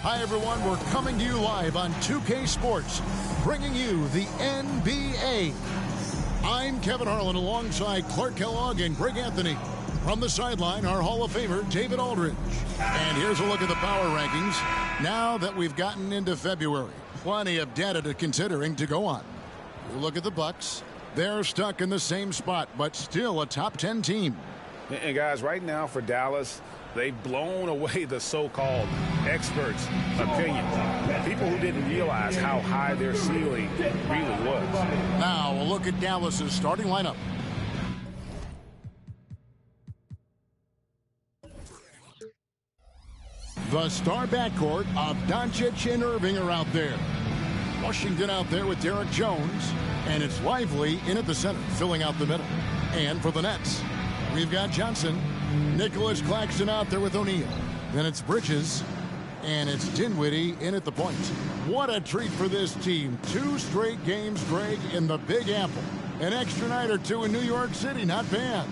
Hi, everyone. We're coming to you live on 2K Sports, bringing you the NBA. I'm Kevin Harlan alongside Clark Kellogg and Greg Anthony. From the sideline, our Hall of Famer, David Aldridge. And here's a look at the power rankings now that we've gotten into February. Plenty of data to considering to go on. You look at the Bucks. They're stuck in the same spot, but still a top 10 team. And guys, right now for Dallas, they've blown away the so-called experts' opinion. People who didn't realize how high their ceiling really was. Now a look at Dallas's starting lineup. The star backcourt of Doncic and Irving are out there. Washington out there with Derek Jones. And it's Lively in at the center, filling out the middle. And for the Nets, we've got Johnson. Nicholas Claxton out there with O'Neal. Then it's Bridges. And it's Dinwiddie in at the point. What a treat for this team. 2 straight games, Greg, in the Big Apple. An extra night or 2 in New York City, not bad.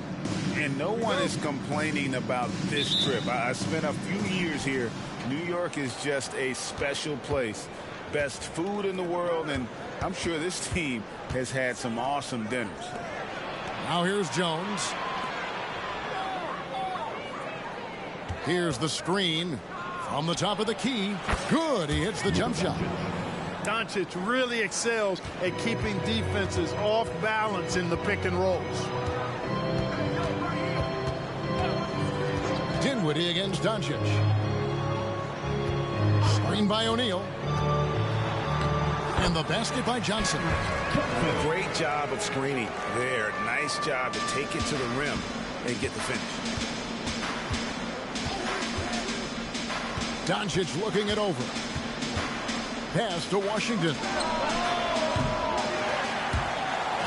And no one is complaining about this trip. I spent a few years here. New York is just a special place. Best food in the world, and I'm sure this team has had some awesome dinners. Now here's Jones. Here's the screen from the top of the key. Good, he hits the jump shot. Doncic really excels at keeping defenses off balance in the pick and rolls. Dinwiddie against Doncic. Screen by O'Neal. And the basket by Johnson. A great job of screening there. Nice job to take it to the rim and get the finish. Doncic looking it over. Pass to Washington.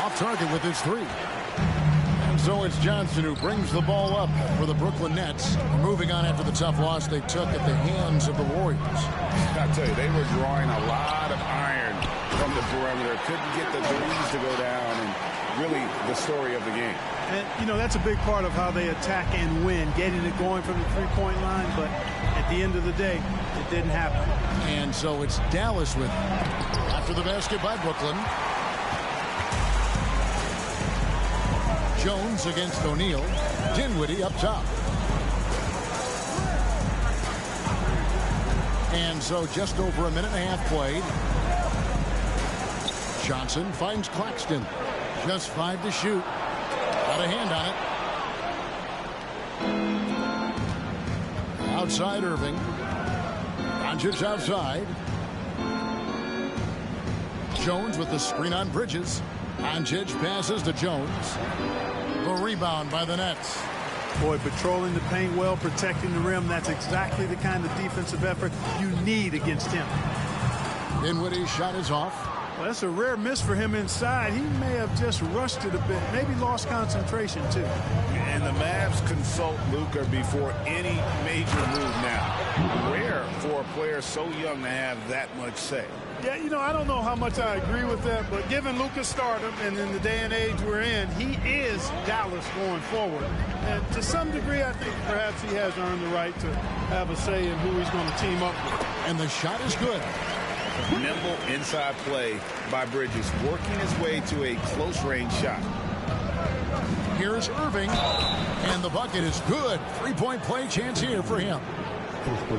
Off target with his 3. And so it's Johnson who brings the ball up for the Brooklyn Nets. Moving on after the tough loss they took at the hands of the Warriors. I tell you, they were drawing a lot of iron from the perimeter. Couldn't get the threes to go down, and really the story of the game. And, you know, that's a big part of how they attack and win, getting it going from the three-point line. But at the end of the day, it didn't happen. And so it's Dallas with it. After the basket by Brooklyn. Jones against O'Neal. Dinwiddie up top. And so just over a minute and a half played. Johnson finds Claxton. Just 5 to shoot. Got a hand on it. Outside Irving. Doncic outside. Jones with the screen on Bridges. Doncic passes to Jones. The rebound by the Nets. Boy, patrolling the paint well, protecting the rim. That's exactly the kind of defensive effort you need against him. Dinwiddie's shot is off. Well, that's a rare miss for him inside. He may have just rushed it a bit, maybe lost concentration too. And the Mavs consult Luka before any major move now. Rare for a player so young to have that much say. Yeah, you know, I don't know how much I agree with that, but given Luka's stardom and in the day and age we're in, he is Dallas going forward. And to some degree, I think perhaps he has earned the right to have a say in who he's going to team up with. And the shot is good. Nimble inside play by Bridges, working his way to a close-range shot. Here's Irving, and the bucket is good. 3-point play chance here for him.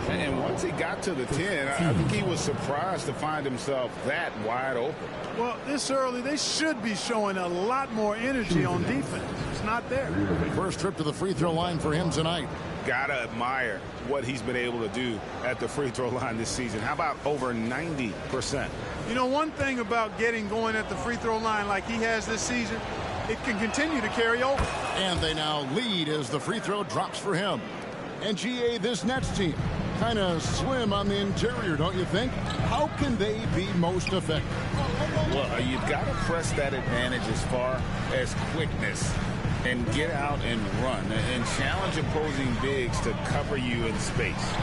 And once he got to the 10, I think he was surprised to find himself that wide open. Well, this early, they should be showing a lot more energy on defense. It's not there. First trip to the free throw line for him tonight. Gotta admire what he's been able to do at the free throw line this season. How about over 90%? You know, one thing about getting going at the free throw line like he has this season, it can continue to carry over. And they now lead as the free throw drops for him. And GA, this Nets team, kind of slim on the interior, don't you think? How can they be most effective? Well, you've got to press that advantage as far as quickness and get out and run and challenge opposing bigs to cover you in space.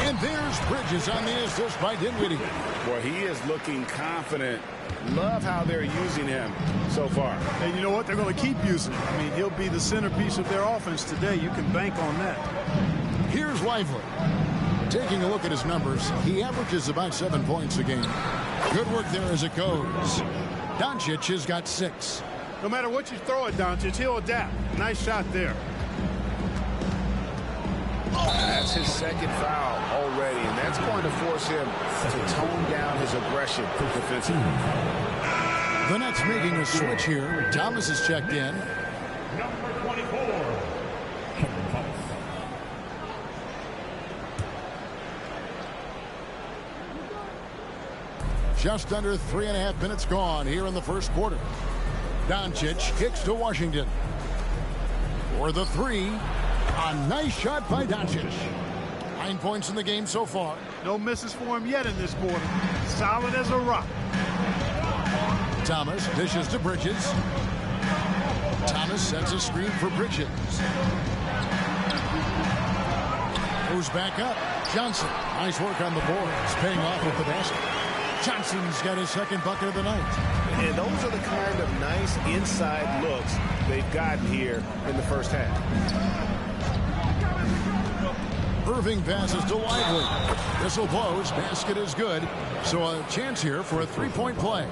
And there's Bridges on the assist by Dinwiddie. Well, he is looking confident. Love how they're using him so far. And you know what? They're going to keep using him. I mean, he'll be the centerpiece of their offense today. You can bank on that. Here's Lively. Taking a look at his numbers, he averages about 7 points a game. Good work there as it goes. Doncic has got 6. No matter what you throw at Doncic, he'll adapt. Nice shot there. That's his second foul already, and that's going to force him to tone down his aggression defensively. The Nets making a switch here. Thomas is checked in. Number 24. Just under 3.5 minutes gone here in the first quarter. Doncic kicks to Washington. For the three. A nice shot by Doncic. 9 points in the game so far. No misses for him yet in this quarter. Solid as a rock. Thomas dishes to Bridges. Thomas sets a screen for Bridges. Goes back up. Johnson. Nice work on the boards. Paying off with the basket. Johnson's got his second bucket of the night. And those are the kind of nice inside looks they've gotten here in the first half. Irving passes to Lively. Whistle blows. Basket is good. So a chance here for a three-point play.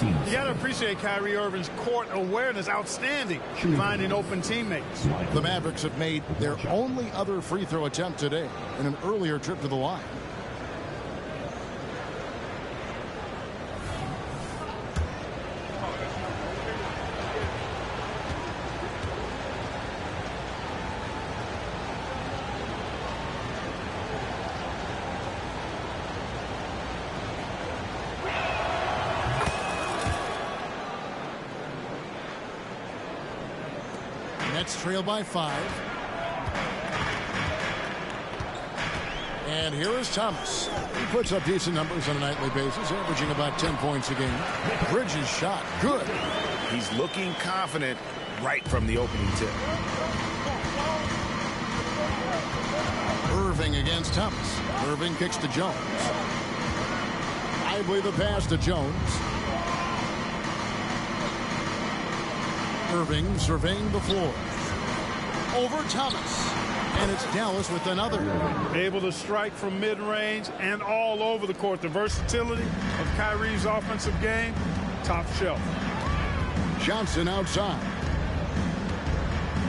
You got to appreciate Kyrie Irving's court awareness. Outstanding. Finding open teammates. The Mavericks have made their only other free throw attempt today in an earlier trip to the line. Nets trail by 5. And here is Thomas. He puts up decent numbers on a nightly basis, averaging about 10 points a game. Bridges shot. Good. He's looking confident right from the opening tip. Irving against Thomas. Irving kicks to Jones. Lively the pass to Jones. Irving surveying the floor. Over Thomas. And it's Dallas with another. Able to strike from mid-range and all over the court. The versatility of Kyrie's offensive game, top shelf. Johnson outside.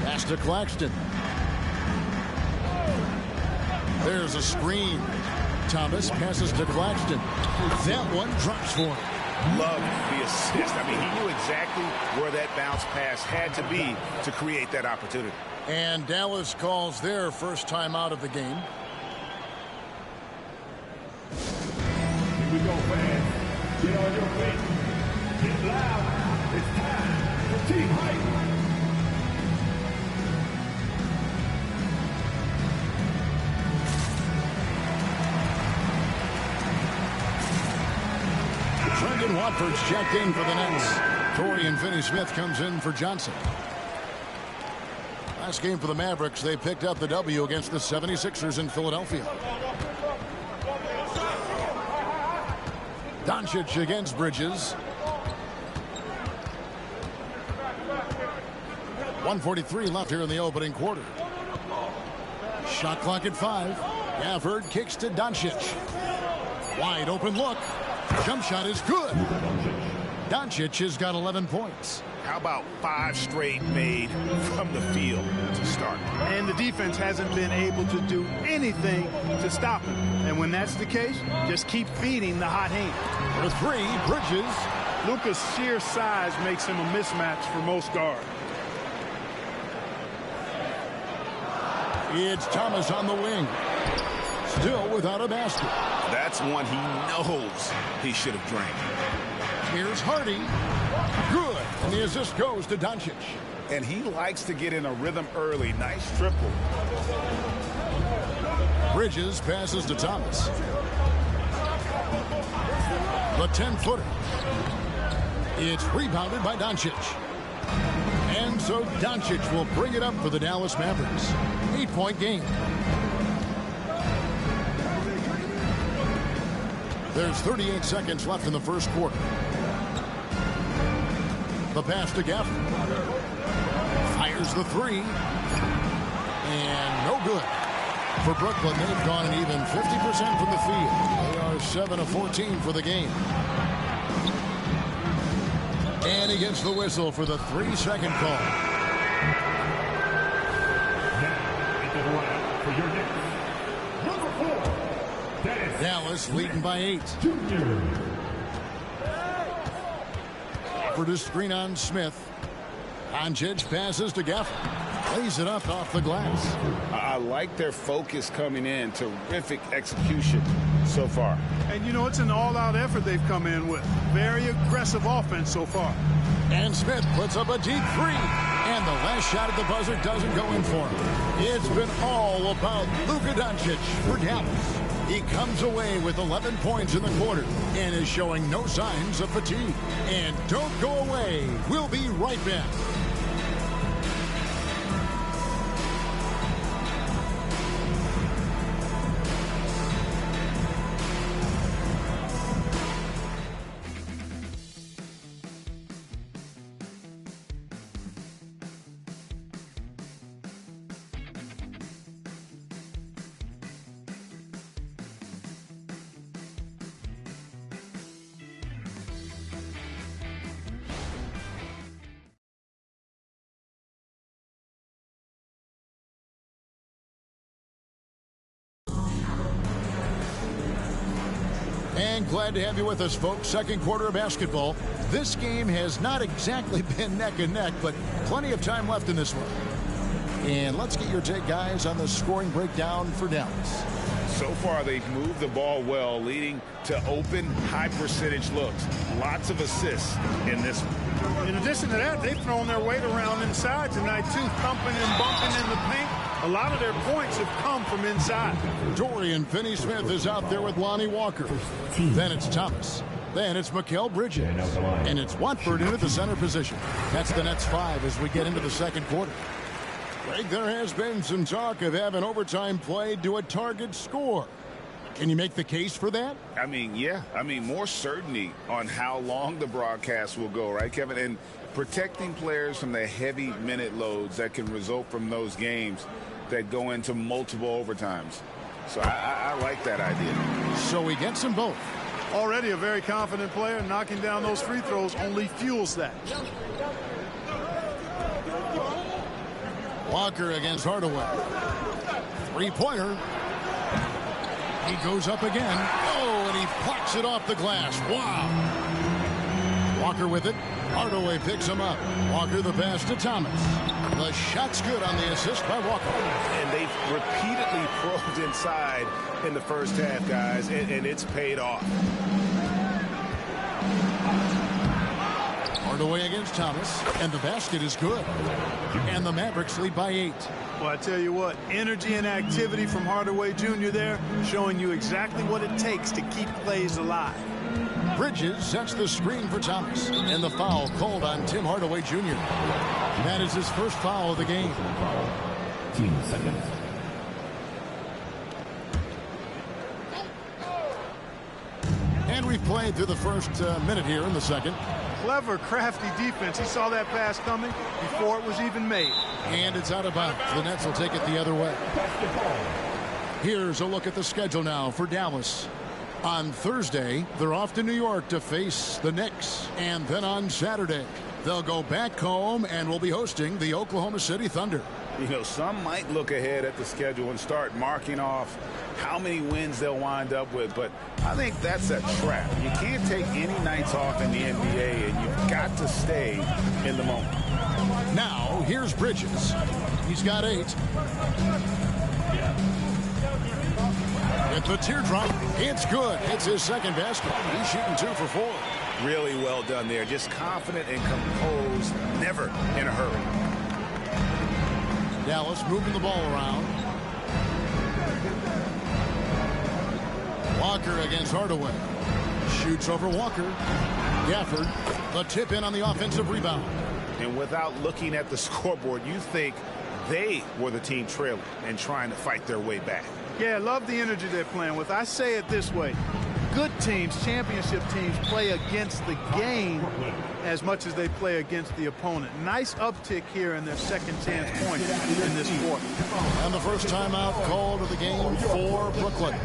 Pass to Claxton. There's a screen. Thomas passes to Claxton. That one drops for him. Love the assist. I mean, he knew exactly where that bounce pass had to be to create that opportunity. And Dallas calls their first time out of the game. Here we go, fans. Get on your feet. Get loud. It's time for team hype. Brendan Watford's checked in for the Nets. Torian Finney-Smith comes in for Johnson. Last game for the Mavericks, they picked up the W against the 76ers in Philadelphia. Doncic against Bridges. 1:43 left here in the opening quarter. Shot clock at 5. Gafford kicks to Doncic. Wide open look. Jump shot is good. Doncic has got 11 points. How about 5 straight made from the field to start? And the defense hasn't been able to do anything to stop him. And when that's the case, just keep feeding the hot hand. For 3, Bridges. Luka's sheer size makes him a mismatch for most guards. It's Thomas on the wing. Still without a basket. That's one he knows he should have drained. Here's Hardy. Good. And the assist goes to Doncic. And he likes to get in a rhythm early. Nice triple. Bridges passes to Thomas. The 10-footer. It's rebounded by Doncic. And so Doncic will bring it up for the Dallas Mavericks. 8-point game. There's 38 seconds left in the first quarter. The pass to Gafford. Fires the 3. And no good. For Brooklyn, they've gone an even 50% from the field. They are 7 of 14 for the game. And he gets the whistle for the 3-second call. For your next, number 4, Dallas leading by 8. For the screen on Smith. Doncic passes to Gafford. Lays it up off the glass. I like their focus coming in. Terrific execution so far. And, you know, it's an all-out effort they've come in with. Very aggressive offense so far. And Smith puts up a deep 3. And the last shot at the buzzer doesn't go in for him. It's been all about Luka Doncic for Dallas. He comes away with 11 points in the quarter and is showing no signs of fatigue. And don't go away. We'll be right back. And glad to have you with us, folks. Second quarter of basketball. This game has not exactly been neck and neck, but plenty of time left in this one. And let's get your take, guys, on the scoring breakdown for Dallas. So far, they've moved the ball well, leading to open, high-percentage looks. Lots of assists in this one. In addition to that, they've thrown their weight around inside tonight, too, thumping and bumping in the paint. A lot of their points have come from inside. Dorian Finney-Smith is out there with Lonnie Walker. Then it's Thomas. Then it's Mikal Bridges. And it's Watford into the center position. That's the Nets 5 as we get into the second quarter. Greg, there has been some talk of having overtime played to a target score. Can you make the case for that? I mean, yeah. I mean, more certainty on how long the broadcast will go, right, Kevin? And protecting players from the heavy minute loads that can result from those games that go into multiple overtimes. So I like that idea. So he gets them both. Already a very confident player. Knocking down those free throws only fuels that. Walker against Hardaway. Three-pointer. He goes up again. Oh, and he plucks it off the glass. Wow. Walker with it. Hardaway picks him up. Walker the pass to Thomas. The shot's good on the assist by Walker. And they've repeatedly probed inside in the first half, guys, and it's paid off. Hardaway against Thomas, and the basket is good. And the Mavericks lead by 8. Well, I tell you what, energy and activity from Hardaway Jr. there, showing you exactly what it takes to keep plays alive. Bridges sets the screen for Thomas, and the foul called on Tim Hardaway Jr. That is his first foul of the game. 15 seconds. And we've played through the first minute here in the second. Clever, crafty defense. He saw that pass coming before it was even made. And it's out of bounds. The Nets will take it the other way. Here's a look at the schedule now for Dallas. On Thursday, they're off to New York to face the Knicks. And then on Saturday, they'll go back home and will be hosting the Oklahoma City Thunder. You know, some might look ahead at the schedule and start marking off how many wins they'll wind up with, but I think that's a trap. You can't take any nights off in the NBA, and you've got to stay in the moment. Now, here's Bridges. He's got 8. With the teardrop, it's good. It's his second basket. He's shooting 2 for 4. Really well done there. Just confident and composed, never in a hurry. Dallas moving the ball around. Walker against Hardaway. Shoots over Walker. Gafford, the tip in on the offensive rebound. And without looking at the scoreboard, you think they were the team trailing and trying to fight their way back. Yeah, I love the energy they're playing with. I say it this way. good teams, championship teams, play against the game as much as they play against the opponent. Nice uptick here in their second chance points in this quarter. And the first timeout called of the game for Brooklyn.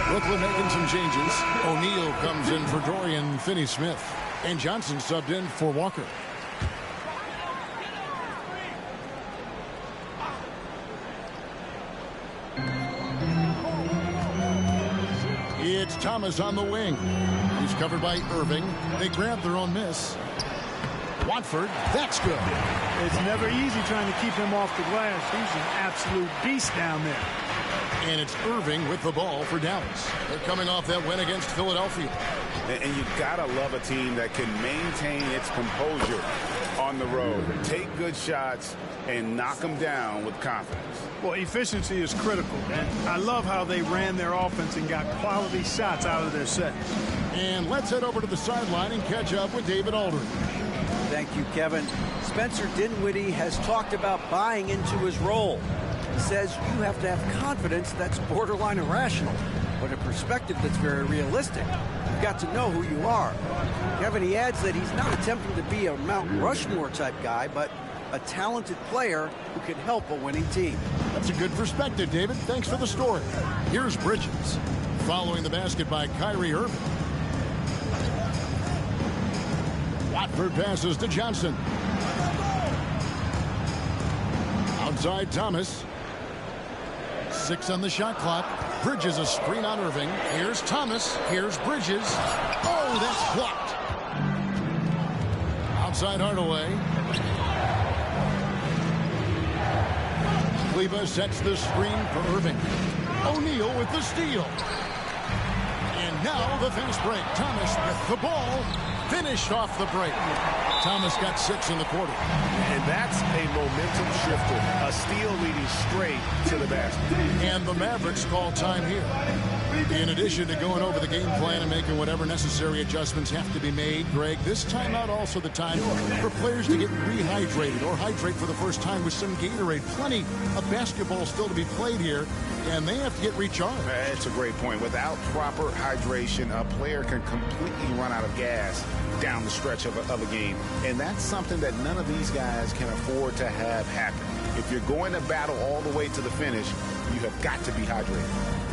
Brooklyn making some changes. O'Neal comes in for Dorian Finney-Smith. And Johnson subbed in for Walker. It's Thomas on the wing. He's covered by Irving. They grab their own miss. Watford, that's good. It's never easy trying to keep him off the glass. He's an absolute beast down there. And it's Irving with the ball for Dallas. They're coming off that win against Philadelphia. And you gotta love a team that can maintain its composure on the road. Take good shots and knock them down with confidence. Well, efficiency is critical. And I love how they ran their offense and got quality shots out of their sets. And let's head over to the sideline and catch up with David Aldridge. Thank you, Kevin. Spencer Dinwiddie has talked about buying into his role. He says you have to have confidence that's borderline irrational, but a perspective that's very realistic. You've got to know who you are. Kevin, he adds that he's not attempting to be a Mount Rushmore type guy, but a talented player who can help a winning team. That's a good perspective, David. Thanks for the story. Here's Bridges. Following the basket by Kyrie Irving. Watford passes to Johnson. Outside Thomas. 6 on the shot clock. Bridges a screen on Irving. Here's Thomas. Here's Bridges. Oh, that's blocked. Outside Hardaway. Kleba sets the screen for Irving. O'Neal with the steal. And now the fast break. Thomas with the ball. Finished off the break. Thomas got 6 in the quarter. And that's a momentum shifter. A steal leading straight to the basket. And the Mavericks call time here. In addition to going over the game plan and making whatever necessary adjustments have to be made, Greg, this timeout also the time for players to get rehydrated or hydrate for the first time with some Gatorade. Plenty of basketball still to be played here, and they have to get recharged. That's a great point. Without proper hydration, a player can completely run out of gas down the stretch of a game. And that's something that none of these guys can afford to have happen. If you're going to battle all the way to the finish, you have got to be hydrated.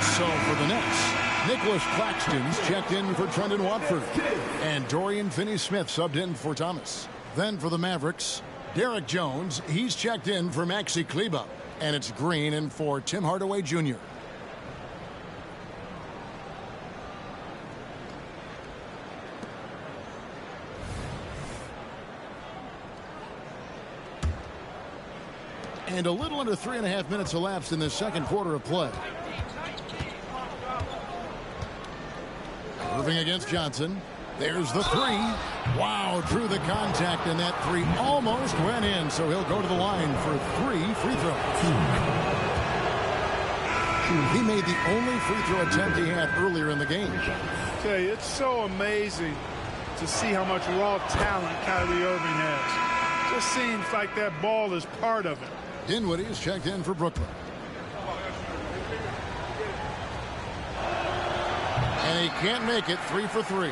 So for the Nets, Nicholas Claxton's checked in for Trendon Watford. And Dorian Finney-Smith subbed in for Thomas. Then for the Mavericks, Derek Jones, he's checked in for Maxi Kleba. And it's Green in for Tim Hardaway Jr. And a little under 3.5 minutes elapsed in the second quarter of play. Irving against Johnson. There's the three. Wow, drew the contact, and that three almost went in, so he'll go to the line for 3 free throws. He made the only free throw attempt he had earlier in the game. I tell you, it's so amazing to see how much raw talent Kyrie Irving has. Just seems like that ball is part of it. Dinwiddie is checked in for Brooklyn. And he can't make it. 3 for 3.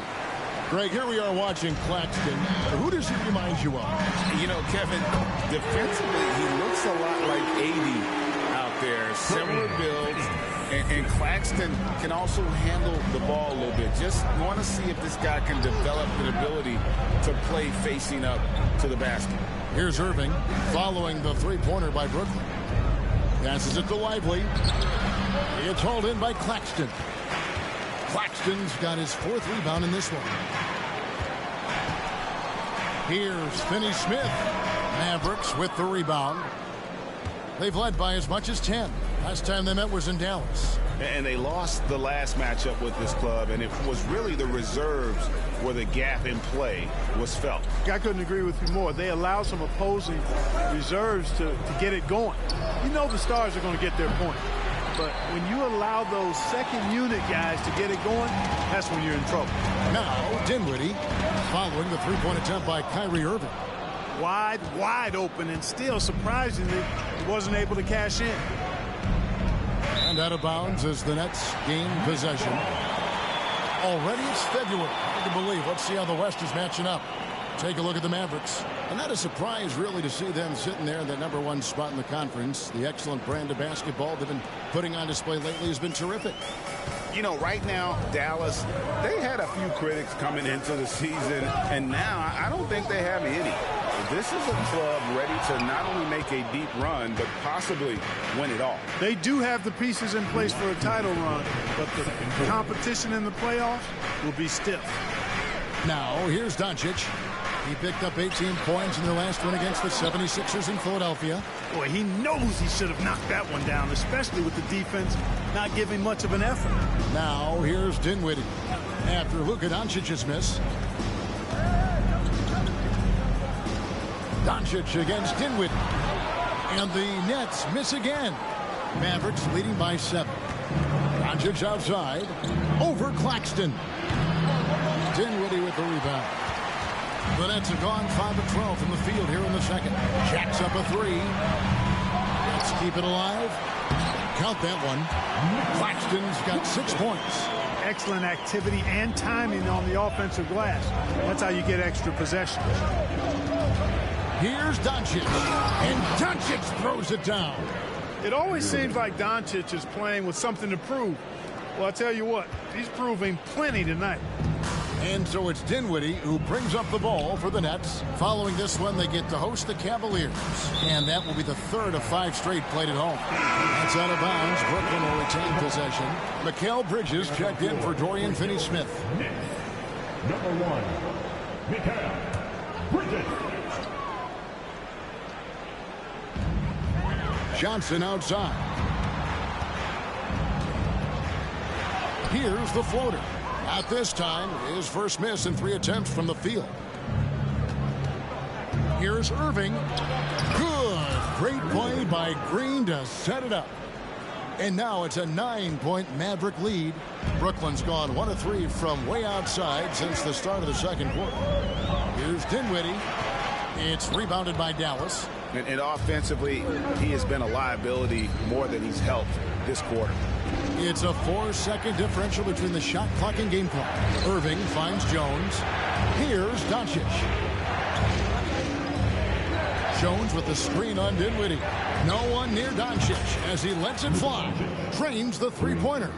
Greg, here we are watching Claxton. Who does he remind you of? You know, Kevin, defensively, he looks a lot like AD out there. Similar builds, And Claxton can also handle the ball a little bit. Just want to see if this guy can develop an ability to play facing up to the basket. Here's Irving following the three-pointer by Brooklyn. Passes it to Lively. It's hauled in by Claxton. Claxton's got his 4th rebound in this one. Here's Finney-Smith. Mavericks with the rebound. They've led by as much as 10. Last time they met was in Dallas. And they lost the last matchup with this club, and it was really the reserves where the gap in play was felt. I couldn't agree with you more. They allow some opposing reserves to get it going. You know the stars are going to get their point. But when you allow those second unit guys to get it going, that's when you're in trouble. Now, Dinwiddie following the three-point attempt by Kyrie Irving. Wide open, and still, surprisingly, he wasn't able to cash in. And out of bounds as the Nets gain possession. Already it's February. Hard to believe. Let's see how the West is matching up. Take a look at the Mavericks. And not a surprise, really, to see them sitting there in the #1 spot in the conference. The excellent brand of basketball they've been putting on display lately has been terrific. You know, right now, Dallas, they had a few critics coming into the season, and now I don't think they have any. This is a club ready to not only make a deep run, but possibly win it all. They do have the pieces in place for a title run, but the competition in the playoffs will be stiff. Now, here's Doncic. He picked up 18 points in their last win against the 76ers in Philadelphia. Boy, he knows he should have knocked that one down, especially with the defense not giving much of an effort. Now, here's Dinwiddie. After Luka Doncic's miss. Doncic against Dinwiddie. And the Nets miss again. Mavericks leading by 7. Doncic outside. Over Claxton. Dinwiddie with the rebound. The Nets have gone 5 of 12 from the field here in the second. Jacks up a 3. Let's keep it alive. Count that one. Claxton's got 6 points. Excellent activity and timing on the offensive glass. That's how you get extra possessions. Here's Doncic. And Doncic throws it down. It always seems like Doncic is playing with something to prove. Well, I tell you what, he's proving plenty tonight. And so it's Dinwiddie who brings up the ball for the Nets. Following this one, they get to host the Cavaliers. And that will be the 3rd of 5 straight played at home. That's out of bounds. Brooklyn will retain possession. Mikal Bridges checked in for Dorian Finney-Smith. #1, Mikal Bridges. Johnson outside. Here's the floater. At this time, his first miss in 3 attempts from the field. Here's Irving. Good. Great play by Green to set it up. And now it's a 9-point Maverick lead. Brooklyn's gone 1 of 3 from way outside since the start of the second quarter. Here's Dinwiddie. It's rebounded by Dallas. And offensively, he has been a liability more than he's helped this quarter. It's a 4-second differential between the shot clock and game clock. Irving finds Jones. Here's Doncic. Jones with the screen on Dinwiddie. No one near Doncic as he lets it fly. Trains the three-pointer.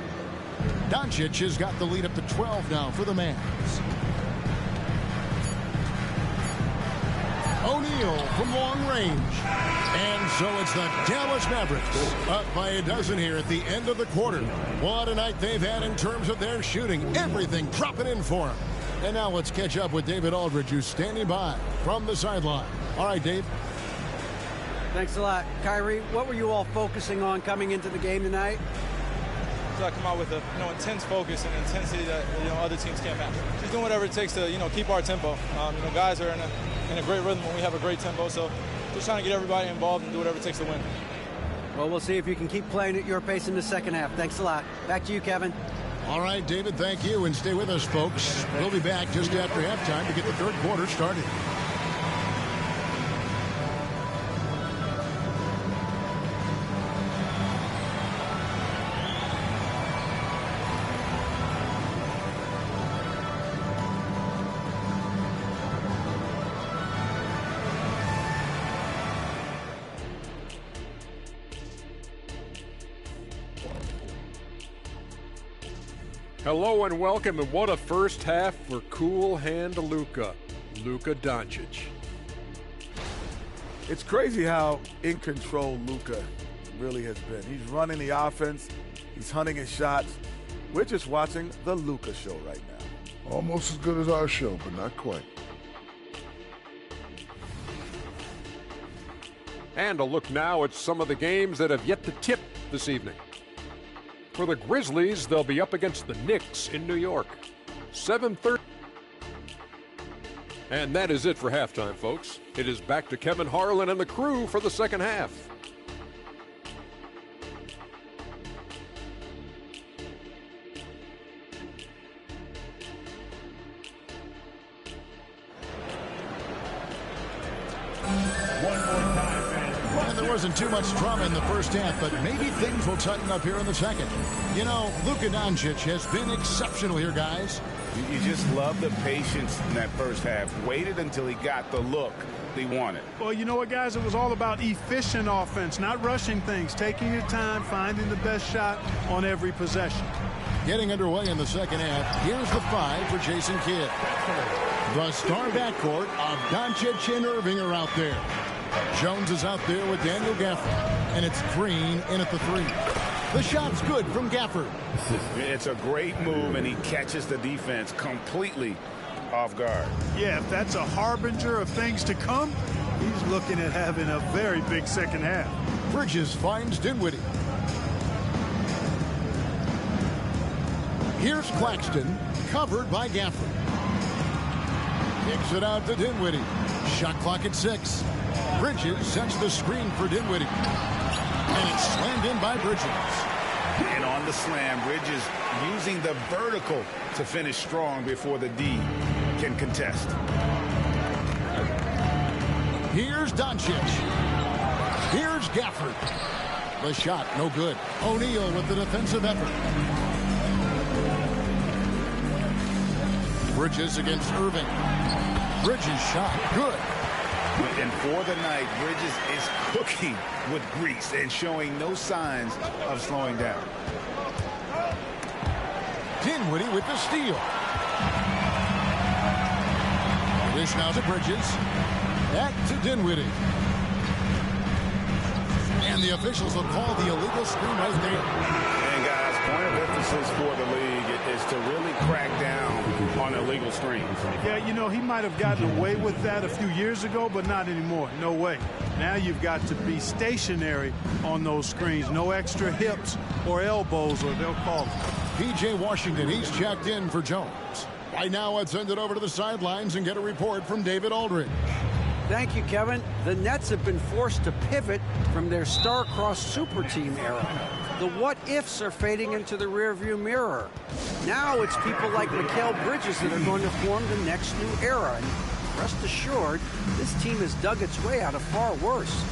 Doncic has got the lead up to 12 now for the Mavs. O'Neal from long range. And so it's the Dallas Mavericks up by a dozen here at the end of the quarter. What a night they've had in terms of their shooting. Everything dropping in for them. And now let's catch up with David Aldridge, who's standing by from the sideline. All right, Dave. Thanks a lot. Kyrie, what were you all focusing on coming into the game tonight? So I come out with a intense focus and intensity that other teams can't match. Just doing whatever it takes to keep our tempo. Guys are in a great rhythm when we have a great tempo. So just trying to get everybody involved and do whatever it takes to win. Well, we'll see if you can keep playing at your pace in the second half. Thanks a lot. Back to you, Kevin. All right, David, thank you. And stay with us, folks. We'll be back just after halftime to get the third quarter started. Hello and welcome, and what a first half for cool hand Luka Doncic. It's crazy how in control Luka really has been. He's running the offense. He's hunting his shots. We're just watching the Luka show right now. Almost as good as our show, but not quite. And a look now at some of the games that have yet to tip this evening. For the Grizzlies, they'll be up against the Knicks in New York. 7:30. And that is it for halftime, folks. It is back to Kevin Harlan and the crew for the second half. And there wasn't too much drama in the first half, but maybe things will tighten up here in the second. You know, Luka Doncic has been exceptional here, guys. You just love the patience in that first half. Waited until he got the look he wanted. Well, you know what, guys? It was all about efficient offense, not rushing things, taking your time, finding the best shot on every possession. Getting underway in the second half, here's the 5 for Jason Kidd. The star backcourt of Doncic and Irving are out there. Jones is out there with Daniel Gafford, and it's Green in at the 3. The shot's good from Gafford. It's a great move, and he catches the defense completely off guard. Yeah, if that's a harbinger of things to come, he's looking at having a very big second half. Bridges finds Dinwiddie. Here's Claxton, covered by Gafford. Kicks it out to Dinwiddie. Shot clock at 6. Bridges sets the screen for Dinwiddie. And it's slammed in by Bridges. And on the slam, Bridges using the vertical to finish strong before the D can contest. Here's Doncic. Here's Gafford. The shot, no good. O'Neal with the defensive effort. Bridges against Irving. Bridges shot, good. And for the night, Bridges is cooking with grease and showing no signs of slowing down. Dinwiddie with the steal. Dish now to Bridges. Back to Dinwiddie. And the officials will call the illegal screen right there. And guys, point of emphasis for the league is to really crack down on illegal screens. Yeah, you know, he might have gotten away with that a few years ago, but not anymore. No way. Now you've got to be stationary on those screens. No extra hips or elbows, or they'll call it. P.J. Washington, he's checked in for Jones. Right now, I'd send it over to the sidelines and get a report from David Aldridge. Thank you, Kevin. The Nets have been forced to pivot from their star-crossed super team era. The what-ifs are fading into the rearview mirror. Now it's people like Mikal Bridges that are going to form the next new era. And rest assured, this team has dug its way out of far worse.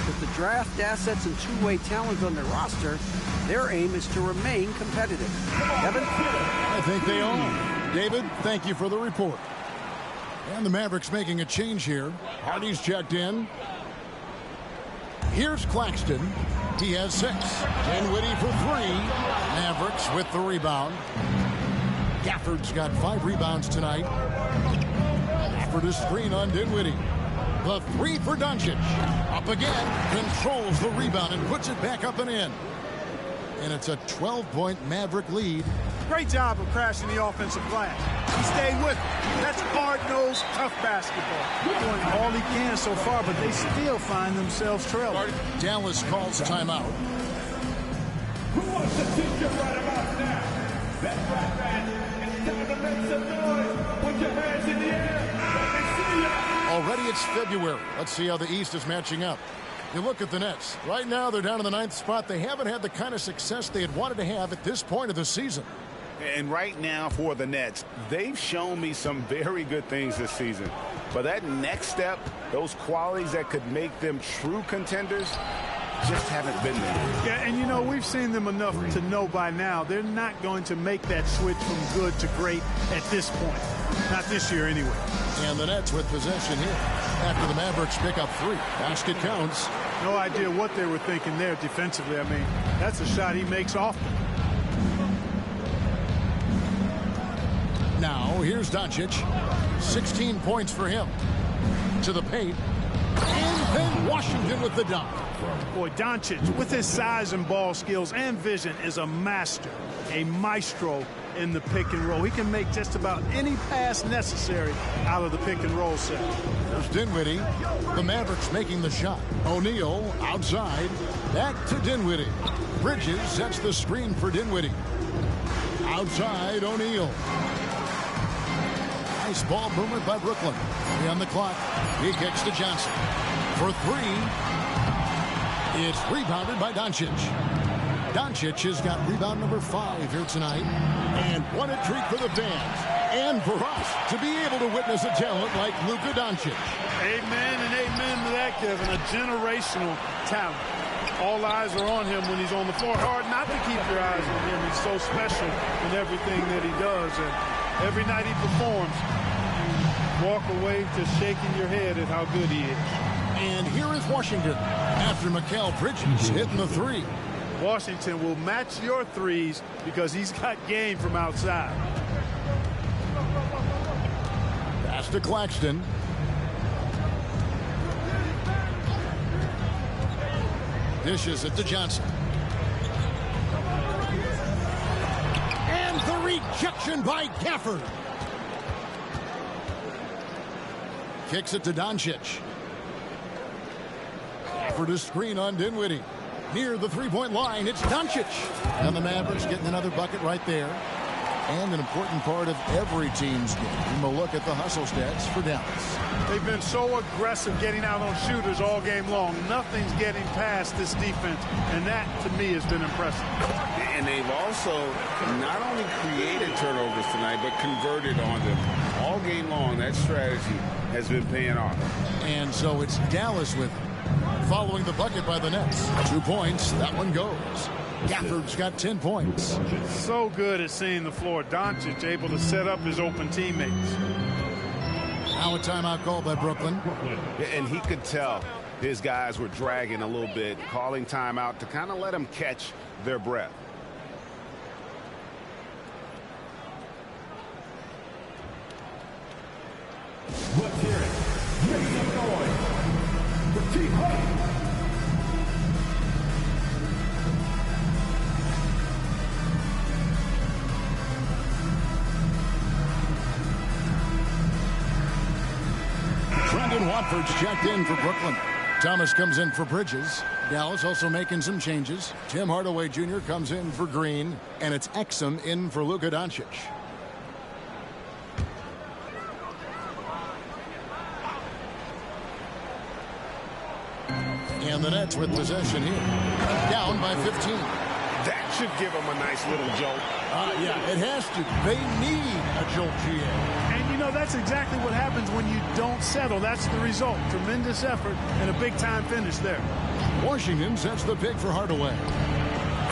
With the draft assets and two-way talent on their roster, their aim is to remain competitive. Kevin? I think they are. David, thank you for the report. And the Mavericks making a change here. Hardy's checked in. Here's Claxton. He has 6. Dinwiddie for 3. Mavericks with the rebound. Gafford's got 5 rebounds tonight. Gafford is screen on Dinwiddie. The 3 for Doncic. Up again. Controls the rebound and puts it back up and in. And it's a 12-point Maverick lead. Great job of crashing the offensive glass. He stayed with it. That's hard-nosed, tough basketball. Doing all he can so far, but they still find themselves trailing. Dallas calls timeout. Who wants to teach you right about now? That's right, man. It's time to make some noise. Put your hands in the air. Let me see ya. Already it's February. Let's see how the East is matching up. You look at the Nets. Right now, they're down in the 9th spot. They haven't had the kind of success they had wanted to have at this point of the season. And right now for the Nets, they've shown me some very good things this season. But that next step, those qualities that could make them true contenders, just haven't been there. Yeah, and you know, we've seen them enough to know by now they're not going to make that switch from good to great at this point. Not this year anyway. And the Nets with possession here after the Mavericks pick up 3. Basket counts. No idea what they were thinking there defensively. I mean, that's a shot he makes often. Now, here's Doncic. 16 points for him. To the paint. And then Washington with the dunk. Boy, Doncic, with his size and ball skills and vision, is a master, a maestro in the pick and roll. He can make just about any pass necessary out of the pick and roll set. There's Dinwiddie. The Mavericks making the shot. O'Neal outside. Back to Dinwiddie. Bridges sets the screen for Dinwiddie. Outside O'Neal. Nice ball movement by Brooklyn. On the clock. He kicks to Johnson. For three. It's rebounded by Doncic. Doncic has got rebound number 5 here tonight. And what a treat for the fans. And for us to be able to witness a talent like Luka Doncic. Amen and amen to that, Kevin. A generational talent. All eyes are on him when he's on the floor. Hard not to keep your eyes on him. He's so special in everything that he does. And every night he performs, you walk away just shaking your head at how good he is. And here is Washington after Mikal Bridges hitting the 3. Washington will match your threes because he's got game from outside. Pass to Claxton. Dishes it to Johnson. And the rejection by Gafford. Kicks it to Doncic. Gafford is screen on Dinwiddie. Near the three-point line, it's Doncic. And the Mavericks getting another bucket right there. And an important part of every team's game. A look at the hustle stats for Dallas. They've been so aggressive getting out on shooters all game long. Nothing's getting past this defense, and that, to me, has been impressive. And they've also not only created turnovers tonight, but converted on them. All game long, that strategy has been paying off. And so it's Dallas with it. Following the bucket by the Nets. 2 points. That one goes. Gafford's got 10 points. So good at seeing the floor. Doncic able to set up his open teammates. Now a timeout called by Brooklyn. And he could tell his guys were dragging a little bit, calling timeout to kind of let them catch their breath. Let's hear it. Make some noise. The T-Honey. Brendan Watford's checked in for Brooklyn. Thomas comes in for Bridges. Dallas also making some changes. Tim Hardaway Jr. comes in for Green. And it's Exum in for Luka Doncic. And the Nets with possession here. Down by 15. That should give them a nice little jolt. Yeah, it has to. They need a jolt, GA. And, you know, that's exactly what happens when you don't settle. That's the result. Tremendous effort and a big-time finish there. Washington sets the pick for Hardaway.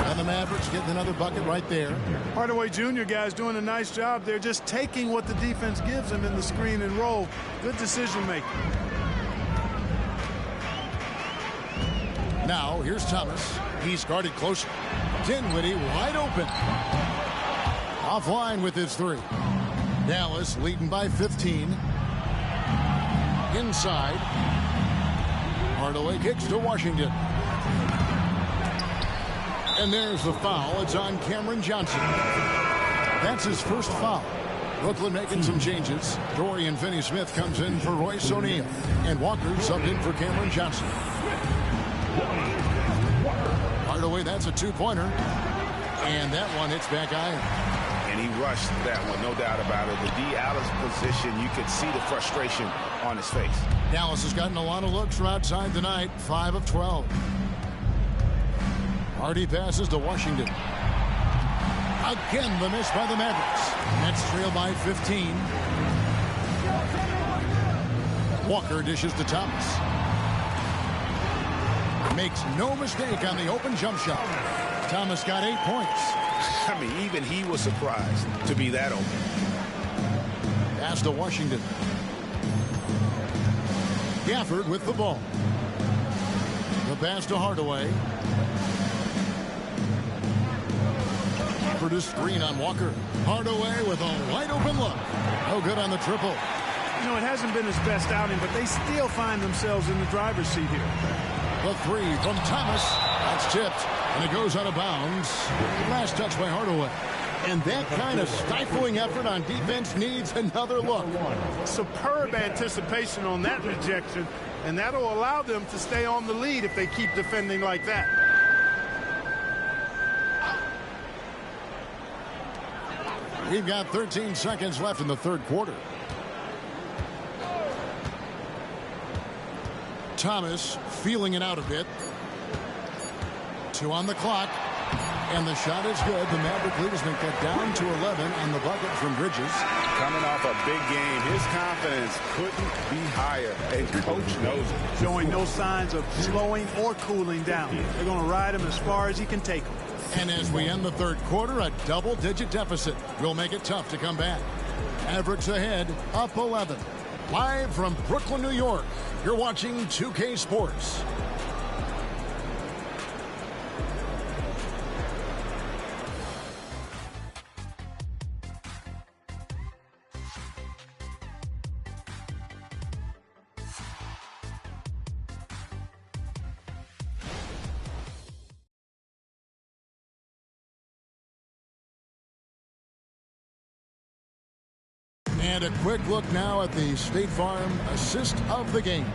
And the Mavericks getting another bucket right there. Hardaway Jr. guys doing a nice job. They're just taking what the defense gives them in the screen and roll. Good decision making. Now, here's Thomas. He's guarded closer. Dinwiddie wide open. Offline with his 3. Dallas leading by 15. Inside. Hardaway kicks to Washington. And there's the foul. It's on Cameron Johnson. That's his first foul. Brooklyn making some changes. Dorian Finney-Smith comes in for Royce O'Neal. And Walker subbed in for Cameron Johnson. Hardaway, that's a 2-pointer. And that one hits back iron. And he rushed that one, no doubt about it. The D. Alice position, you could see the frustration on his face. Dallas has gotten a lot of looks from outside tonight. 5 of 12. Hardy passes to Washington. Again, the miss by the Mavericks. Nets trail by 15. Walker dishes to Thomas. Makes no mistake on the open jump shot. Thomas got 8 points. I mean, even he was surprised to be that open. Pass to Washington. Gafford with the ball. The pass to Hardaway. Effort is screen on Walker. Hardaway with a wide open look. No good on the triple. You know, it hasn't been his best outing, but they still find themselves in the driver's seat here. The three from Thomas. That's tipped, and it goes out of bounds. Last touch by Hardaway. And that kind of stifling effort on defense needs another look. Superb anticipation on that rejection, and that'll allow them to stay on the lead if they keep defending like that. We've got 13 seconds left in the third quarter. Thomas feeling it out a bit. 2 on the clock. And the shot is good. The Maverick lead has been cut down to 11 on the bucket from Bridges. Coming off a big game, his confidence couldn't be higher, and coach knows it. Showing no signs of slowing or cooling down. They're going to ride him as far as he can take him. And as we end the third quarter, a double-digit deficit will make it tough to come back. Mavericks ahead, up 11. Live from Brooklyn, New York, you're watching 2K Sports. And a quick look now at the State Farm assist of the game.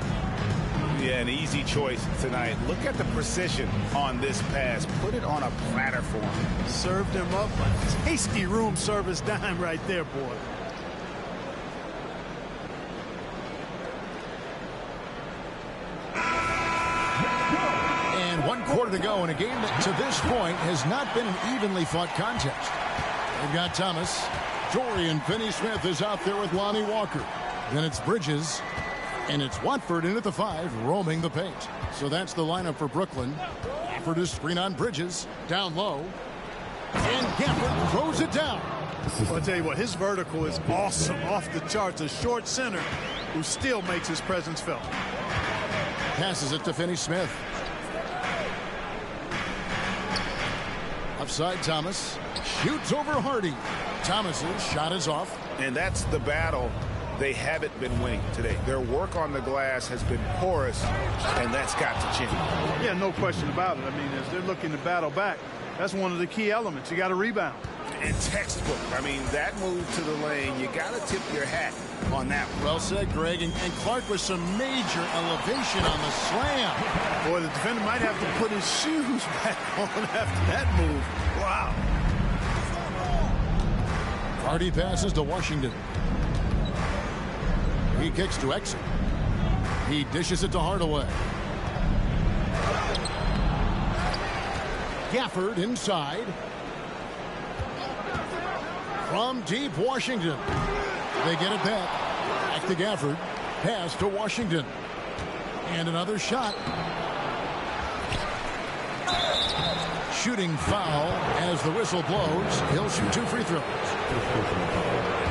Yeah, an easy choice tonight. Look at the precision on this pass. Put it on a platter for him. Served him up a tasty room service dime right there, boy. And 1 quarter to go in a game that to this point has not been an evenly fought contest. They've got Thomas. Dorian Finney-Smith is out there with Lonnie Walker. Then it's Bridges. And it's Watford in at the 5, roaming the paint. So that's the lineup for Brooklyn. Gafford is screen on Bridges. Down low. And Gafford throws it down. Well, I'll tell you what, his vertical is awesome, off the charts. A short center who still makes his presence felt. Passes it to Finney-Smith. Upside Thomas. Shoots over Hardy. Thomas's shot is off. And that's the battle they haven't been winning today. Their work on the glass has been porous, and that's got to change. Yeah, no question about it. I mean, as they're looking to battle back, that's one of the key elements. You got to rebound. And textbook. I mean, that move to the lane, you got to tip your hat on that one. Well said, Greg. And Clark with some major elevation on the slam. Boy, the defender might have to put his shoes back on after that move. Wow. Hardy passes to Washington. He kicks to Exum. He dishes it to Hardaway. Gafford inside. From deep Washington. They get it back. Back to Gafford. Pass to Washington. And another shot. Shooting foul as the whistle blows. He'll shoot 2 free throws.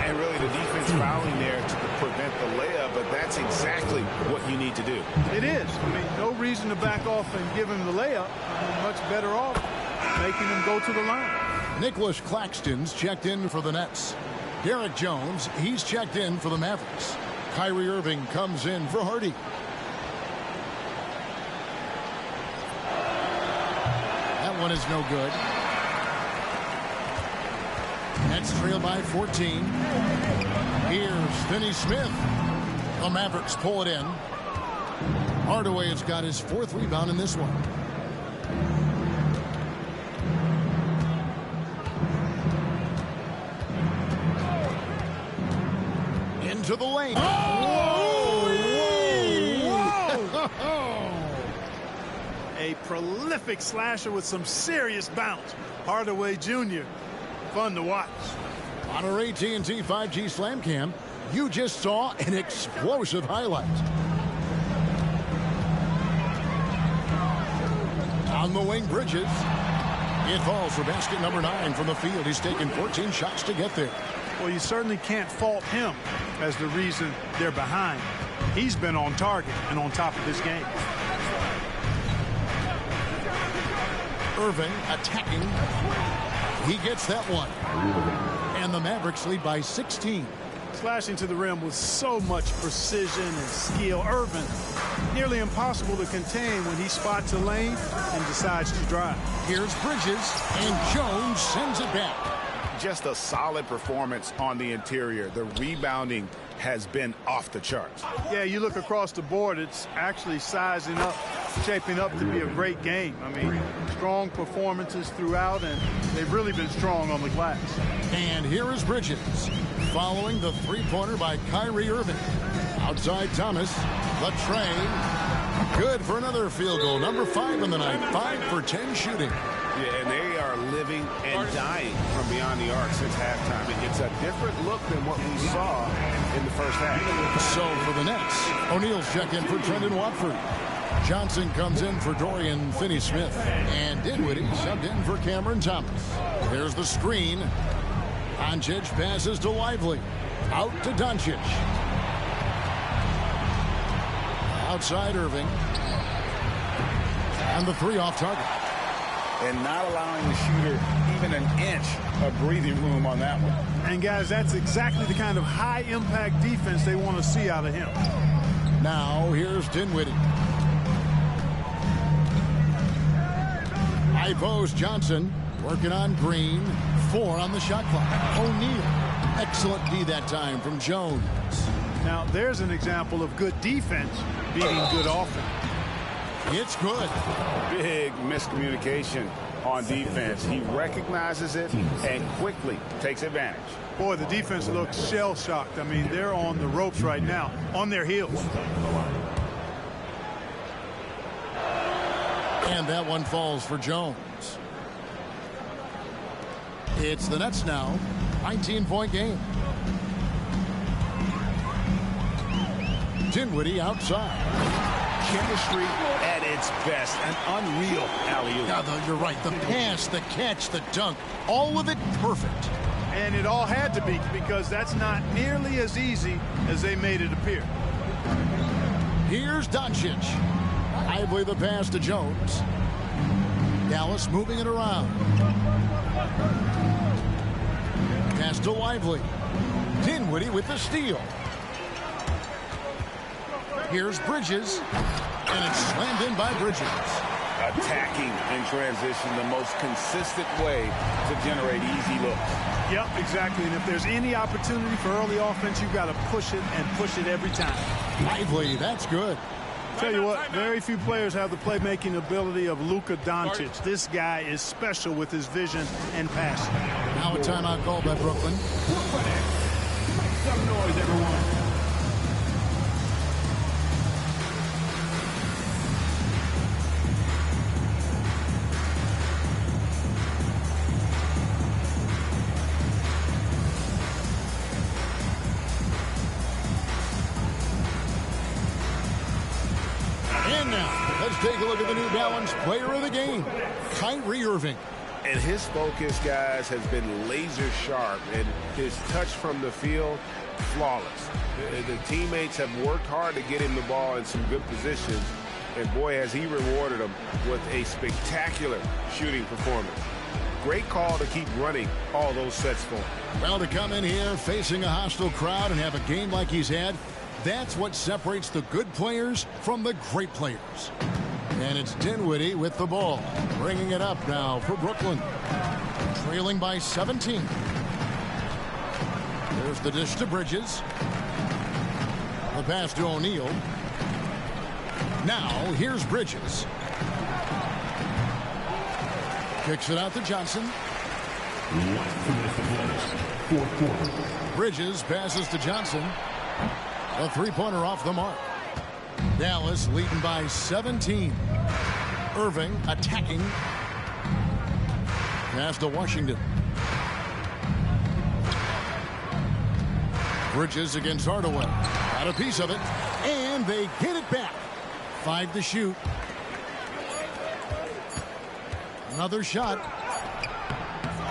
And really the defense fouling there to prevent the layup, but that's exactly what you need to do. It is. I mean, no reason to back off and give him the layup. I mean, much better off making him go to the line. Nicholas Claxton's checked in for the Nets. Derek Jones, he's checked in for the Mavericks. Kyrie Irving comes in for Hardy. That one is no good. Nets trail by 14. Here's Finney-Smith. The Mavericks pull it in. Hardaway has got his 4th rebound in this one. Into the lane. Oh! Whoa! Whoa! A prolific slasher with some serious bounce. Hardaway Jr. Fun to watch. On our AT&T 5G Slam Cam, you just saw an explosive highlight. On the wing, Bridges. It falls for basket number 9 from the field. He's taken 14 shots to get there. Well, you certainly can't fault him as the reason they're behind. He's been on target and on top of this game. Irving attacking. He gets that one. And the Mavericks lead by 16. Slashing to the rim with so much precision and skill. Irvin, nearly impossible to contain when he spots a lane and decides to drive. Here's Bridges, and Jones sends it back. Just a solid performance on the interior. The rebounding has been off the charts. Yeah, you look across the board, it's actually sizing up, shaping up to be a great game. I mean, strong performances throughout, and they've really been strong on the glass. And here is Bridges, following the three-pointer by Kyrie Irving. Outside Thomas, the tray. Good for another field goal. Number 5 in the night. 5 for 10 shooting. Yeah, and they are living and dying from beyond the arc since halftime. It's a different look than what we saw in the first half. So for the Nets, O'Neal's check in for Trendon Watford. Johnson comes in for Dorian Finney-Smith. And Dinwiddie subbed in for Cameron Thomas. There's the screen. Doncic passes to Lively. Out to Doncic. Outside Irving. And the 3 off target. And not allowing the shooter even an inch of breathing room on that one. And guys, that's exactly the kind of high-impact defense they want to see out of him. Now here's Dinwiddie. High post Johnson working on Green. 4 on the shot clock. O'Neal. Excellent D that time from Jones. Now there's an example of good defense beating good offense. It's good. Big miscommunication on defense. He recognizes it and quickly takes advantage. Boy, the defense looks shell-shocked. I mean, they're on the ropes right now, on their heels. And that one falls for Jones. It's the Nets now. 19-point game. Dinwiddie outside. Chemistry at its best. An unreal alley-oop. Now, you're right. The pass, the catch, the dunk, all of it perfect. And it all had to be, because that's not nearly as easy as they made it appear. Here's Doncic. Lively the pass to Jones. Dallas moving it around. Pass to Lively. Dinwiddie with the steal. Here's Bridges, and it's slammed in by Bridges. Attacking in transition, the most consistent way to generate easy looks. Yep, exactly. And if there's any opportunity for early offense, you've got to push it and push it every time. Lively, that's good. Tell you what, very few players have the playmaking ability of Luka Doncic. This guy is special with his vision and passing. Now a timeout call by Brooklyn. Make some noise, everyone. And now, let's take a look at the New Balance player of the game, Kyrie Irving. And his focus, guys, has been laser sharp, and his touch from the field, flawless. The teammates have worked hard to get him the ball in some good positions, and boy, has he rewarded them with a spectacular shooting performance. Great call to keep running all those sets for him. Well, to come in here facing a hostile crowd and have a game like he's had, that's what separates the good players from the great players. And it's Dinwiddie with the ball, bringing it up now for Brooklyn. Trailing by 17. There's the dish to Bridges. The pass to O'Neal. Now, here's Bridges. Kicks it out to Johnson. Bridges passes to Johnson. A three-pointer off the mark. Dallas leading by 17. Irving attacking. Pass to Washington. Bridges against Hardaway. Got a piece of it. And they get it back. 5 to shoot. Another shot.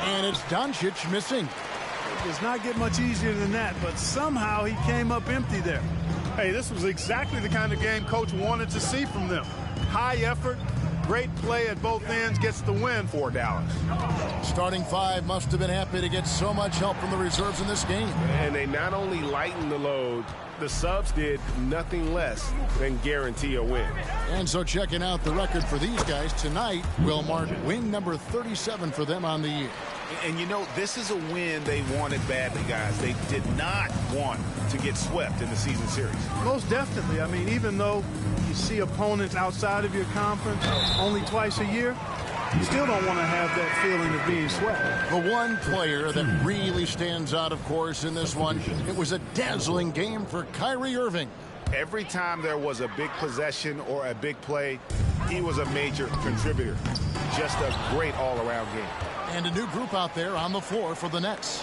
And it's Doncic missing. It does not get much easier than that, but somehow he came up empty there. Hey, this was exactly the kind of game Coach wanted to see from them. High effort, great play at both ends, gets the win for Dallas. Starting five must have been happy to get so much help from the reserves in this game. And they not only lightened the load, the subs did nothing less than guarantee a win. And so checking out the record for these guys tonight will mark win number 37 for them on the year. And you know, this is a win they wanted badly, guys. They did not want to get swept in the season series. Most definitely. I mean, even though you see opponents outside of your conference only twice a year, you still don't want to have that feeling of being swept. The one player that really stands out, of course, in this one, it was a dazzling game for Kyrie Irving. Every time there was a big possession or a big play, he was a major contributor. Just a great all-around game. And a new group out there on the floor for the Nets.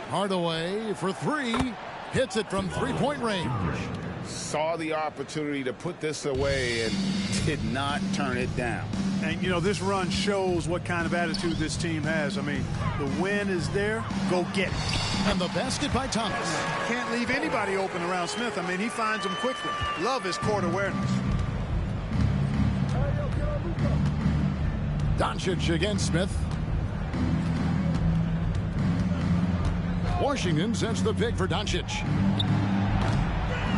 Hardaway for three. Hits it from three-point range. Saw the opportunity to put this away and did not turn it down. And, you know, this run shows what kind of attitude this team has. I mean, the win is there. Go get it. And the basket by Thomas. Can't leave anybody open around Smith. I mean, he finds them quickly. Love his court awareness. Doncic against Smith. Washington sends the pick for Doncic.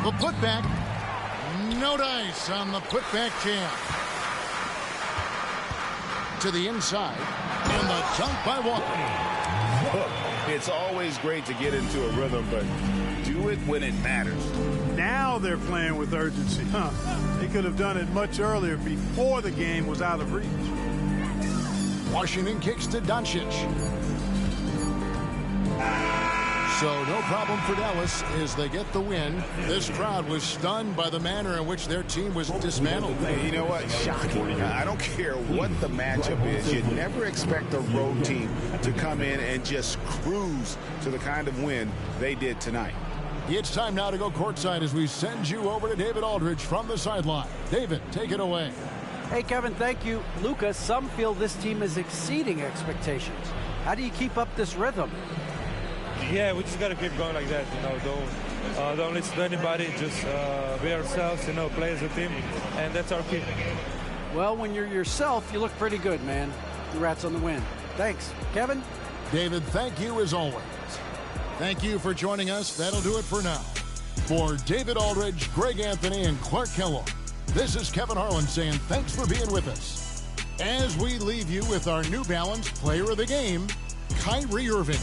The putback. No dice on the putback jam. To the inside. And the dunk by Walker. Look, it's always great to get into a rhythm, but do it when it matters. Now they're playing with urgency. They could have done it much earlier before the game was out of reach. Washington kicks to Doncic. So no problem for Dallas as they get the win. This crowd was stunned by the manner in which their team was dismantled. You know what? Shocking. I don't care what the matchup is. You never expect a road team to come in and just cruise to the kind of win they did tonight. It's time now to go courtside as we send you over to David Aldridge from the sideline. David, take it away. Hey, Kevin, thank you. Luka, some feel this team is exceeding expectations. How do you keep up this rhythm? Yeah, we just got to keep going like that, you know. Don't listen to anybody, just be ourselves, you know, play as a team, and that's our key. Well, when you're yourself, you look pretty good, man. Congrats on the win. Thanks. Kevin? David, thank you as always. Thank you for joining us. That'll do it for now. For David Aldridge, Greg Anthony, and Clark Kellogg, this is Kevin Harlan saying thanks for being with us. As we leave you with our New Balance Player of the Game, Kyrie Irving.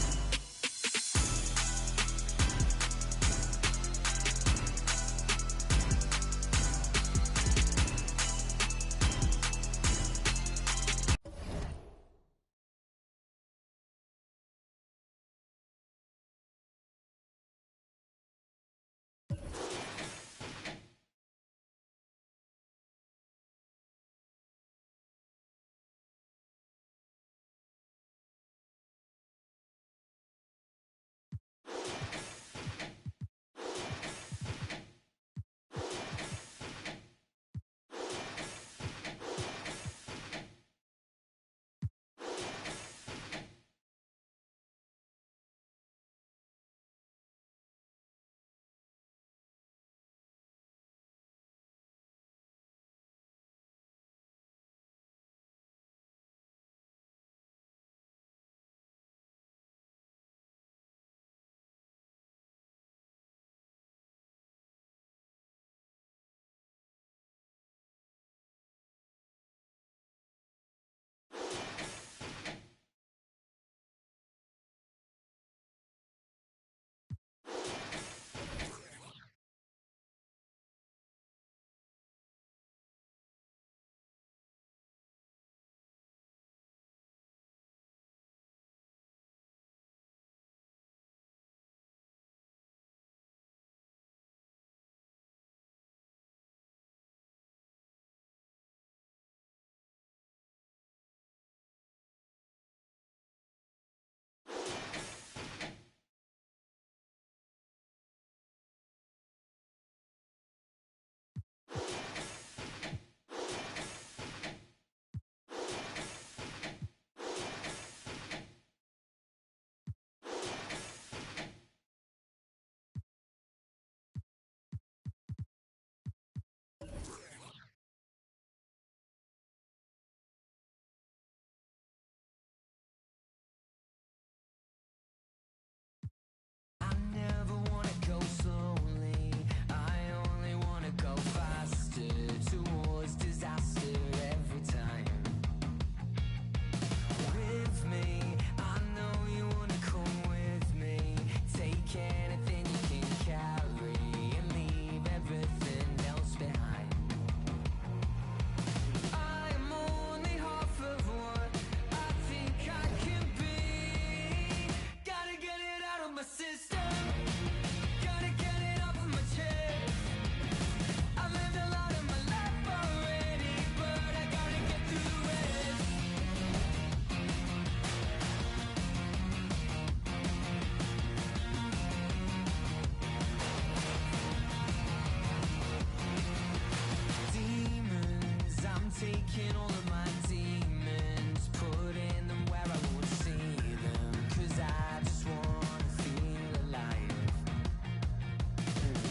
taking all of my demons, putting them where I won't see them, 'cause I just wanna feel alive.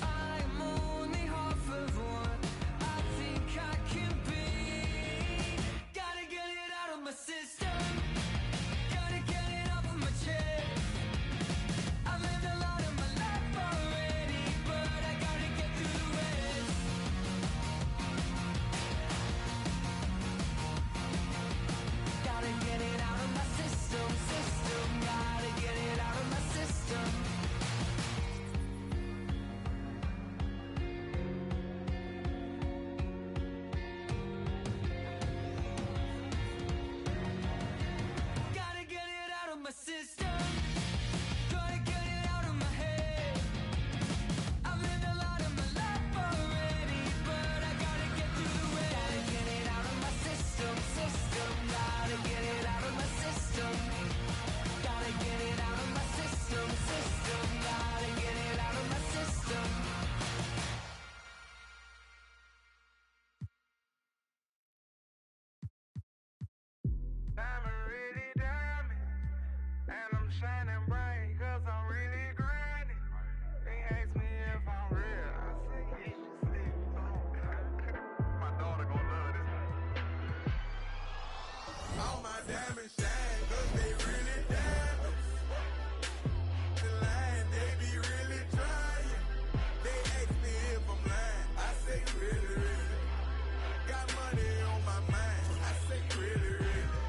I'm only half of what I think I can be. Gotta get it out of my system. Gotta get it off of my chest. I've lived a lot of my life already, but I gotta get through the rest. Gotta get it out of my system, gotta get it out of my system. Gotta get it out of my system. Gotta get it out of my head. I've lived a lot of my life already, but I gotta get through the rest. Gotta get it out of my system. Gotta get it out of my system. Gotta get it out of my system. Gotta get it out of my system. Diamond really diamond, and I'm shining bright 'cause I'm really grinding. They ask me if I'm real, I say you should sleep. My daughter gon' love this. All my diamonds shine 'cause they really diamonds. The line, they be really trying. They ask me if I'm lying, I say really, really. Got money on my mind, I say really, really.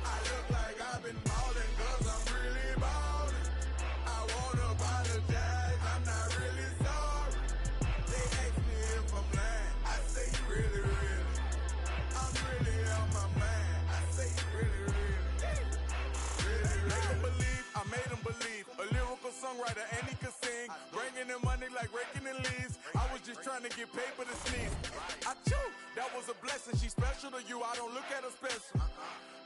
I look like I've been ballin' 'cause I'm really ballin'. I wanna apologize, I'm not really sorry. They ask me if I'm lying, I say really, really. I'm really on my mind, I say really, really. Really, really. Make 'em believe, I made 'em believe. A lyrical songwriter and he could sing. Bringing in money like raking in leaves. I was just trying to get paid for the sneeze. I chew, that was a blessing. She's special to you, I don't look at her special.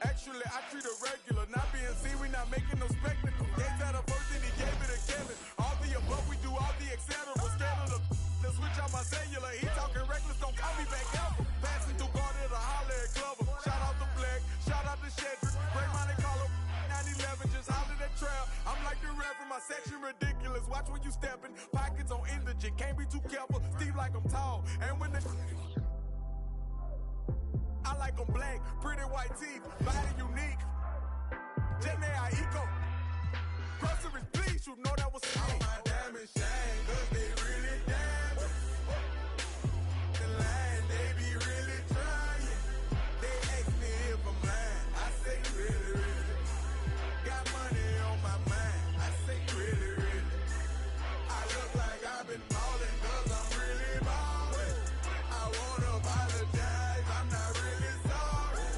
Actually, I treat her regular. Not being seen, we not making no spectacle. Gave that a first and he gave it a Kevin. All the above, we do all the et cetera. Scared of the switch on my cellular. He talking reckless, don't call me back ever. Passing through Garden to holler at Glover. Shout out to Black, shout out to Shedrick. Break Monte Carlo, 911, just holler that trail. I'm like the rap from my section, ridiculous. Watch when you stepping, pockets on indigent. Can't be too careful, Steve like I'm tall. And when the I like them black, pretty white teeth, body unique. Jenny Aiko. Groceries, please, you know that was me. All my diamonds shine, 'cause they really diamonds. The line, they be really trying. They ask me if I'm lying, I say really, really. Got money on my mind, I say really, really. I look like I've been ballin' 'cause I'm really ballin'. I wanna apologize, I'm not really sorry.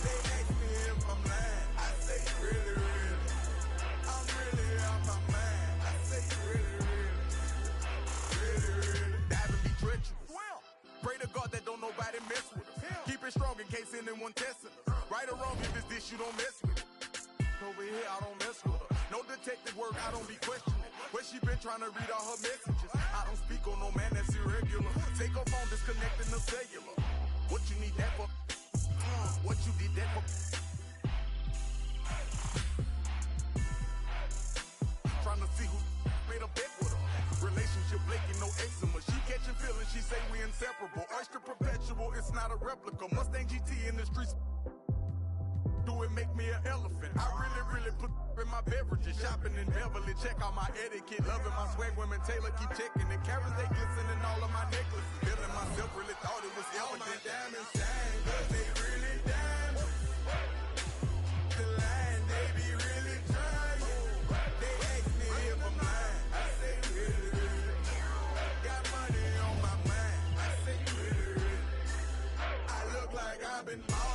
They ask me if I'm lying, I say really, really. I'm really on my mind, I say really, really. Really, really. Diving be treacherous. Pray to God that don't nobody mess with us. Keep it strong in case anyone testing us. Right or wrong, if it's this, you don't mess with it. Over here, I don't mess with her. No detective work, I don't be questioning. Where she been trying to read all her messages. I don't speak on no man that's irregular. Take her phone, disconnecting the cellular. What you need that for? What you did that for? Trying to see who made a bet with her. Relationship flaking, no eczema. She catching feelings, she say we inseparable. Oyster perpetual, it's not a replica. Mustang GT in the streets. Do it make me an elephant? I really, really put in my beverages. Shopping in Beverly, check out my etiquette. Loving my swag, women Taylor keep checking it. Carrots, they glisten in all of my necklaces. Feeling myself, really thought it was evident. All my diamonds shine, 'cause they really diamonds. The line, they be really trying. They ask me if I'm lying, I say really, really. Got money on my mind, I say really, really. I look like I've been ballin'.